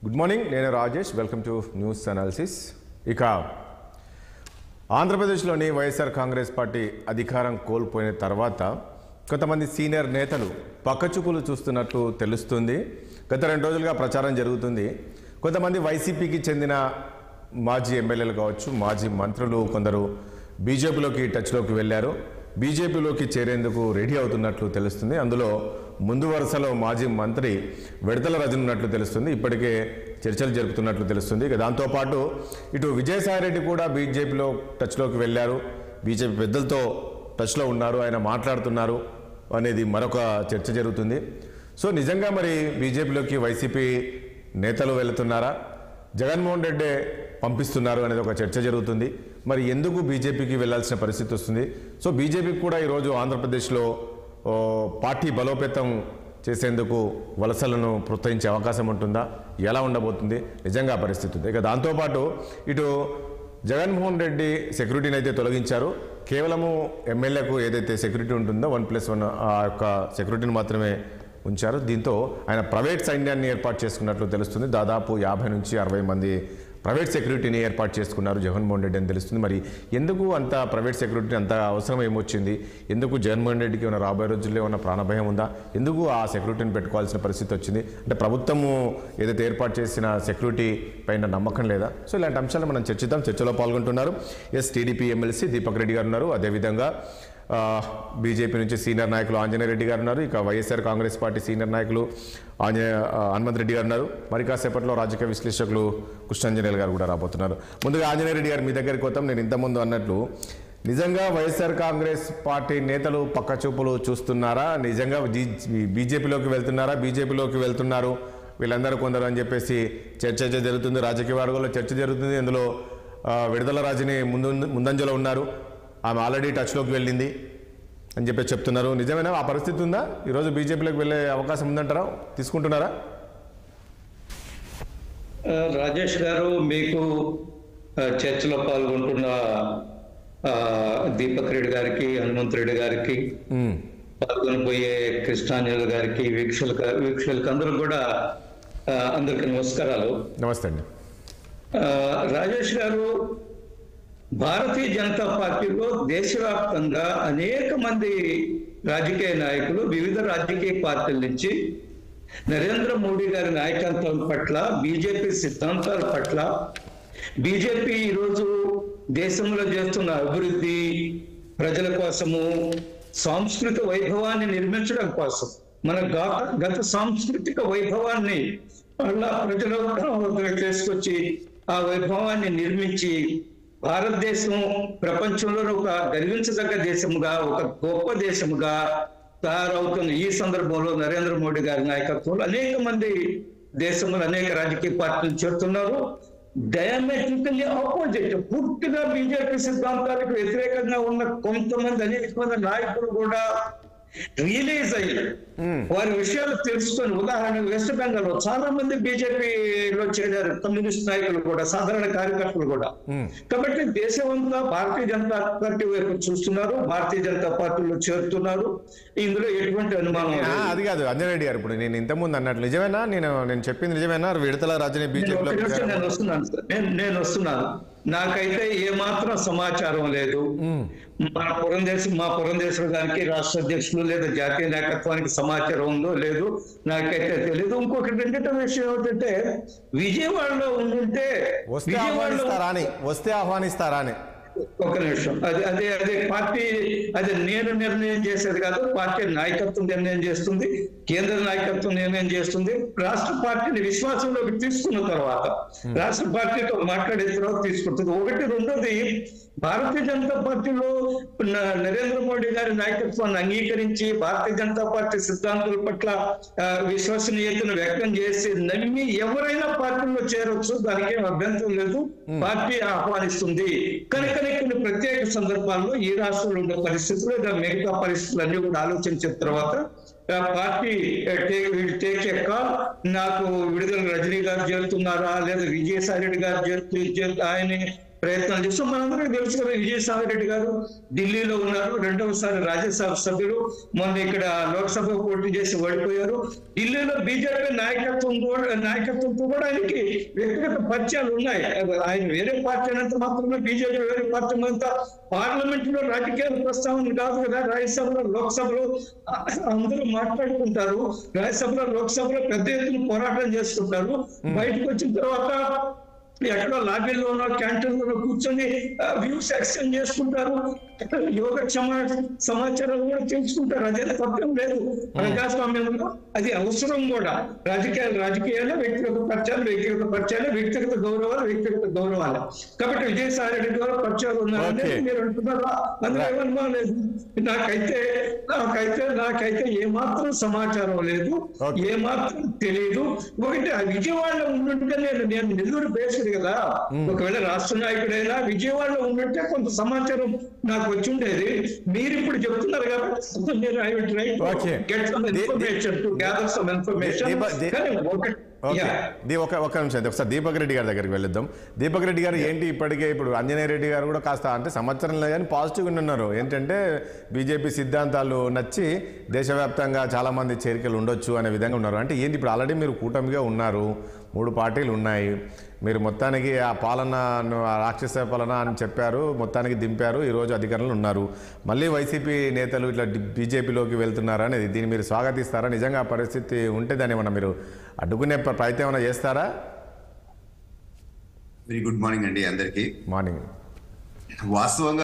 Good morning, నేను Rajesh. Welcome to news analysis. ఇక ఆంధ్రప్రదేశ్లోని వైఎస్ఆర్ కాంగ్రెస్ పార్టీ అధికారం కోల్పోయిన తర్వాత కొంతమంది సీనియర్ నేతలు పక్కచూపులు చూస్తున్నట్లు తెలుస్తుంది. గత 2 రోజులుగా ప్రచారం జరుగుతుంది. కొంతమంది వైసీపీకి చెందిన మాజీ ఎమ్మెల్యేలు కావచ్చు, మాజీ మంత్రులు కొందరు బీజేపీలోకి టచ్లోకి వెళ్ళారు. బీజేపీలోకి చేరేందుకు రెడీ అవుతున్నట్లు తెలుస్తుంది. అందులో ముందు వరుసలో మాజీ మంత్రి విడతల రజని ఉన్నట్లు తెలుస్తుంది. ఇప్పటికే చర్చలు జరుపుతున్నట్లు తెలుస్తుంది. ఇక దాంతోపాటు ఇటు విజయసాయిరెడ్డి కూడా బీజేపీలో టచ్లోకి వెళ్ళారు. బీజేపీ పెద్దలతో టచ్లో ఉన్నారు, ఆయన మాట్లాడుతున్నారు అనేది మరొక చర్చ జరుగుతుంది. సో నిజంగా మరి బీజేపీలోకి వైసీపీ నేతలు వెళుతున్నారా, జగన్మోహన్ రెడ్డి పంపిస్తున్నారు అనేది ఒక చర్చ జరుగుతుంది. మరి ఎందుకు బీజేపీకి వెళ్లాల్సిన పరిస్థితి వస్తుంది? సో బీజేపీకి కూడా ఈరోజు ఆంధ్రప్రదేశ్లో పార్టీ బలోపేతం చేసేందుకు వలసలను ప్రోత్సహించే అవకాశం ఉంటుందా? ఎలా ఉండబోతుంది నిజంగా పరిస్థితి ఉంది? ఇక దాంతోపాటు ఇటు జగన్మోహన్ రెడ్డి సెక్యూరిటీని అయితే తొలగించారు. కేవలము ఎమ్మెల్యేకు ఏదైతే సెక్యూరిటీ ఉంటుందో 1+1 ఆ యొక్క సెక్యూరిటీని మాత్రమే ఉంచారు. దీంతో ఆయన ప్రైవేట్ సైన్యాన్ని ఏర్పాటు చేసుకున్నట్లు తెలుస్తుంది. దాదాపు 50 నుంచి 60 మంది ప్రైవేట్ సెక్యూరిటీని ఏర్పాటు చేసుకున్నారు జగన్మోహన్ రెడ్డి అని తెలుస్తుంది. మరి ఎందుకు అంత ప్రైవేట్ సెక్యూరిటీ అంత అవసరం ఏమొచ్చింది? ఎందుకు జగన్మోహన్ రెడ్డికి ఉన్న రాబోయే రోజుల్లో ఉన్న ప్రాణభయం ఉందా? ఎందుకు ఆ సెక్యూరిటీని పెట్టుకోవాల్సిన పరిస్థితి వచ్చింది? అంటే ప్రభుత్వము ఏదైతే ఏర్పాటు చేసిన సెక్యూరిటీ పైన నమ్మకం లేదా? సో ఇలాంటి అంశాలు మనం చర్చిద్దాం. చర్చలో పాల్గొంటున్నారు టీడీపీ ఎమ్మెల్సీ దీపక్ రెడ్డి గారు ఉన్నారు. అదేవిధంగా బీజేపీ నుంచి సీనియర్ నాయకులు ఆంజనేయ రెడ్డి గారు ఉన్నారు. ఇక వైఎస్ఆర్ కాంగ్రెస్ పార్టీ సీనియర్ నాయకులు హనుమంత్ రెడ్డి గారు ఉన్నారు. మరి కాసేపట్లో రాజకీయ విశ్లేషకులు కృష్ణాంజనేయులు గారు కూడా రాబోతున్నారు. ముందుగా ఆంజనేయ రెడ్డి గారు మీ దగ్గరికి వద్దాం. నేను ఇంతకుముందు అన్నట్లు నిజంగా వైఎస్ఆర్ కాంగ్రెస్ పార్టీ నేతలు పక్కచూపులు చూస్తున్నారా? నిజంగా బీజేపీలోకి వెళ్తున్నారా? బీజేపీలోకి వెళ్తున్నారు వీళ్ళందరూ కొందరు అని చెప్పేసి చర్చ జరుగుతుంది. రాజకీయ వర్గాల్లో చర్చ జరుగుతుంది. అందులో విడతల రాజని ముందంజలో ఉన్నారు. ఆమె ఆల్రెడీ టచ్లోకి వెళ్ళింది అని చెప్పి చెప్తున్నారు. నిజమేనా? ఆ పరిస్థితి ఉందా? ఈరోజు బీజేపీలోకి వెళ్ళే అవకాశం ఉందంటారా? తీసుకుంటున్నారా? రాజేష్ గారు, మీకు చర్చలో పాల్గొంటున్న దీపక్ రెడ్డి గారికి, హనుమంత్ రెడ్డి గారికి, పాల్గొనబోయే కృష్ణాంజనేయులు గారికి, వీక్షకులకు అందరూ కూడా అందరికి నమస్కారాలు. నమస్తే అండి. రాజేష్ గారు, భారతీయ జనతా పార్టీలో దేశవ్యాప్తంగా అనేక మంది రాజకీయ నాయకులు వివిధ రాజకీయ పార్టీల నుంచి నరేంద్ర మోడీ గారి నాయకత్వం పట్ల, బీజేపీ సిద్ధాంతాల పట్ల, బీజేపీ ఈరోజు దేశంలో చేస్తున్న అభివృద్ధి, ప్రజల కోసము, సాంస్కృతిక వైభవాన్ని నిర్మించడం కోసం, మన గత సాంస్కృతిక వైభవాన్ని మళ్ళా ప్రజల తీసుకొచ్చి ఆ వైభవాన్ని నిర్మించి భారతదేశం ప్రపంచంలో ఒక గర్వించదగ్గ దేశముగా, ఒక గొప్ప దేశముగా తయారవుతున్న ఈ సందర్భంలో నరేంద్ర మోడీ గారి నాయకత్వంలో అనేక మంది దేశంలో అనేక రాజకీయ పార్టీలు చేరుతున్నారు. డయామెట్రికల్లీ ఆపోజిట్, పూర్తిగా బీజేపీ సిద్ధాంతాలకు వ్యతిరేకంగా ఉన్న కొంతమంది అనేక మంది నాయకులు కూడా రియలైజ్ అయ్యి వారి విషయాలు తెలుసుకొని, ఉదాహరణకు వెస్ట్ బెంగాల్ లో చాలా మంది బీజేపీలో చేరారు, కమ్యూనిస్ట్ నాయకులు కూడా, సాధారణ కార్యకర్తలు కూడా. కాబట్టి దేశమంతా భారతీయ జనతా పార్టీ వైపు చూస్తున్నారు, భారతీయ జనతా పార్టీలో చేరుతున్నారు. ఇందులో ఎటువంటి అనుమానం అది కాదు. అంజనేరెడ్డి గారు, ఇప్పుడు నేను ఇంతకుముందు అన్నట్లు నిజమేనా? నేను చెప్పింది నిజమేనా? విడతల రాజని బీజేపీలో నేను వస్తున్నాను. నాకైతే ఏమాత్రం సమాచారం లేదు. మా పురంధేశ్వర గారికి, రాష్ట్ర అధ్యక్షులు లేదా జాతీయ నాయకత్వానికి సమాచారం ఉందో లేదు నాకైతే తెలియదు. ఇంకొకటి ఏంటంటే విషయం ఏమిటంటే, విజయవాడలో ఉండుంటే వస్తే ఆహ్వానిస్తారా అని ఒక నిమిషం, అదే పార్టీ, అది నేను నిర్ణయం చేసేది కాదు. పార్టీ నాయకత్వం నిర్ణయం చేస్తుంది, కేంద్ర నాయకత్వం నిర్ణయం చేస్తుంది. రాష్ట్ర పార్టీని విశ్వాసంలోకి తీసుకున్న తర్వాత, రాష్ట్ర పార్టీతో మాట్లాడిన తర్వాత తీసుకుంటుంది. ఒకటి. రెండోది, భారతీయ జనతా పార్టీలో నరేంద్ర మోడీ గారి నాయకత్వాన్ని అంగీకరించి భారతీయ జనతా పార్టీ సిద్ధాంతాల పట్ల విశ్వసనీయతను వ్యక్తం చేసి నమ్మి ఎవరైనా పార్టీలో చేరొచ్చు, దానికి ఏం అభ్యంతరం లేదు. పార్టీ ఆహ్వానిస్తుంది. కనుక కొన్ని ప్రత్యేక సందర్భాల్లో ఈ రాష్ట్రంలో ఉండే పరిస్థితులు, మిగతా పరిస్థితులు అన్ని కూడా ఆలోచించిన తర్వాత పార్టీ టేక్ ఎ కాల్. నాకు విడుదల రజనీ గారు చేరుతున్నారా లేదా విజయసాయి రెడ్డి గారు ఆయన ప్రయత్నాలు చేస్తాం. మనందరికీ తెలుసు కదా, విజయసాయి రెడ్డి గారు ఢిల్లీలో ఉన్నారు, రెండవసారి రాజ్యసభ సభ్యులు, మొన్న ఇక్కడ లోక్సభ పోటీ చేసి ఓడిపోయారు. ఢిల్లీలో బీజేపీ నాయకత్వంతో కూడా ఆయనకి వ్యక్తిగత పరిచయాలు ఉన్నాయి. ఆయన వేరే పార్టీ అయినంత మాత్రమే బీజేపీ వేరే పార్టీ అంతా పార్లమెంట్ లో రాజకీయాల ప్రస్తావన కాదు కదా. రాజ్యసభలో లోక్సభలో అందరూ మాట్లాడుకుంటారు, రాజ్యసభలో లోక్సభలో పెద్ద ఎత్తున పోరాటం చేసుకుంటారు. బయటకు వచ్చిన తర్వాత ఎక్కడో లాబీల్లోనో క్యాంటీన్లోనో కూర్చొని వ్యూస్ ఎక్స్చేంజ్ చేసుకుంటారు, యోగక్షేమ సమాచారం కూడా తెలుసుకుంటారు. అదే తప్పేం లేదు ప్రజాస్వామ్యంలో, అది అవసరం కూడా. రాజకీయాలు వ్యక్తిగత వ్యక్తిగత గౌరవాలు. కాబట్టి విజయసాయి రెడ్డి గారు పరిచయాలు ఉన్నారని మీరు అంటున్నారా? అందులో ఏమన్నా లేదు. నాకైతే ఏమాత్రం సమాచారం లేదు, ఏమాత్రం తెలియదు. ఒకటి విజయవాడలో ఉండుంటే నేను నెల్లూరు బేస్డ్ కదా, ఒకవేళ రాష్ట్ర నాయకుడైనా విజయవాడలో ఉండుంటే కొంత సమాచారం నాకు వచ్చి ఉండేది. మీరు ఇప్పుడు చెప్తున్నారు కాబట్టి నేను I will try to get some information, to gather some information. ఒక నిమిషం ఒకసారి దీపక్ రెడ్డి గారి దగ్గరికి వెళ్దాం. దీపక్ రెడ్డి గారు ఏంటి ఇప్పటికే ఇప్పుడు అంజనేయ రెడ్డి గారు కూడా కాస్త అంటే సంవత్సరం లేదు కానీ పాజిటివ్గా ఉన్నారు. ఏంటంటే బీజేపీ సిద్ధాంతాలు నచ్చి దేశవ్యాప్తంగా చాలామంది చేరికలు ఉండొచ్చు అనే విధంగా ఉన్నారు. అంటే ఏంటి ఇప్పుడు ఆల్రెడీ మీరు కూటమిగా ఉన్నారు, 3 పార్టీలు ఉన్నాయి, మీరు మొత్తానికి ఆ పాలన రాక్షస పాలన అని చెప్పారు, మొత్తానికి దింపారు, ఈరోజు అధికారంలో ఉన్నారు. మళ్ళీ వైసీపీ నేతలు ఇట్లా బీజేపీలోకి వెళ్తున్నారు అనేది దీన్ని మీరు స్వాగతిస్తారా? నిజంగా ఆ పరిస్థితి ఉంటే దాన్ని ఏమన్నా మీరు అడ్డుకునే ప్రయత్నం ఏమైనా చేస్తారా? వెరీ గుడ్ మార్నింగ్ అండి అందరికీ. మార్నింగ్. వాస్తవంగా